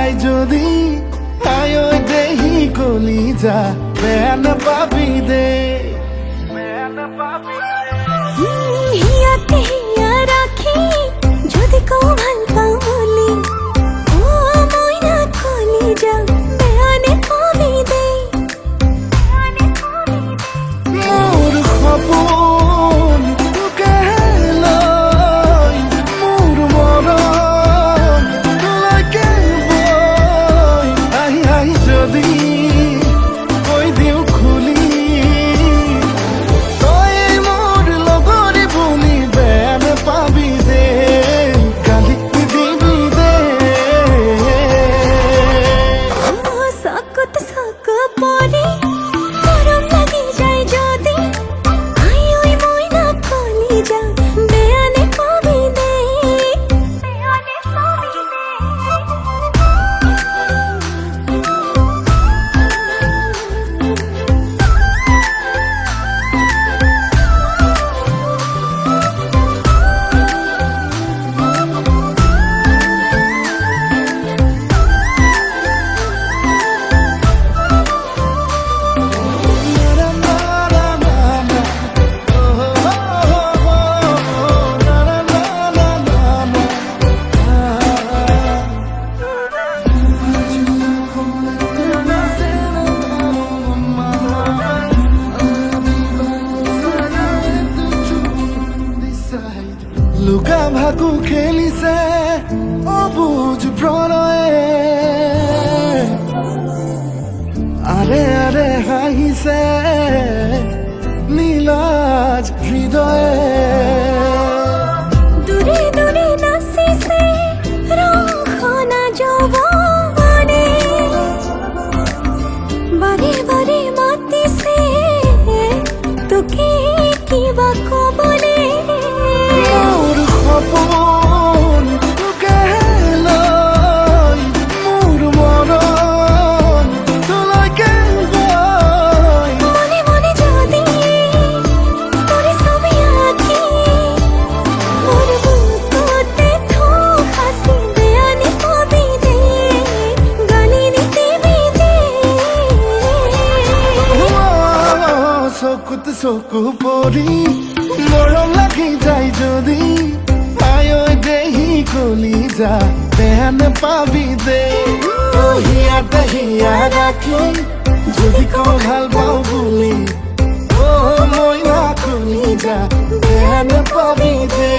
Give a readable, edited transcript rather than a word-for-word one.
যায় যদি আয় দেহি কলিজা বেন পাবি দে হিয়াতে হিয়া রাখি যদি কও ভাল পাও বলি ও ময়না কলিজা বেয়ানে পাবি দে মোর খপন তোকে লই মোর মরণ তোলাকে বই আহি আহি যদি কই দিও খুলি তই মোর লগরে বলি বেন পাবি দে কালি দিবি দে ও সকত সক পরে গরম লাগি যায় যদি আই ওই ময়না কলিজা বেয়ানে পাবি দে বেয়ানে পাবি দে লুকা ভাকু খেলিছে অবুজ প্ৰণয়ে আৰে আৰে হাঁহিছে নীলাজ হৃদয়ে দূৰে দূৰে নাচিছে ৰংখনা যৌৱনে বাৰে বাৰে মাতিছে তোকে কিবা কবলে মোর খপন তোকে লই মোর মরণ তোলাকে বই মনে মনে যদি তোরে ছবি আঁকি মোর বুকুতে থো হাসি বেয়ানে পাবি দে গালি দিবি দে চকুত চকু পৰি মৰম লাগি যায় যদি আয় দেহি কলিজা বেন পাবি দে হিয়াতে হিয়া ৰাখি যদি কওঁ ভাল পাওঁ বুলি অ মইনা কলিজা বেন পাবি দে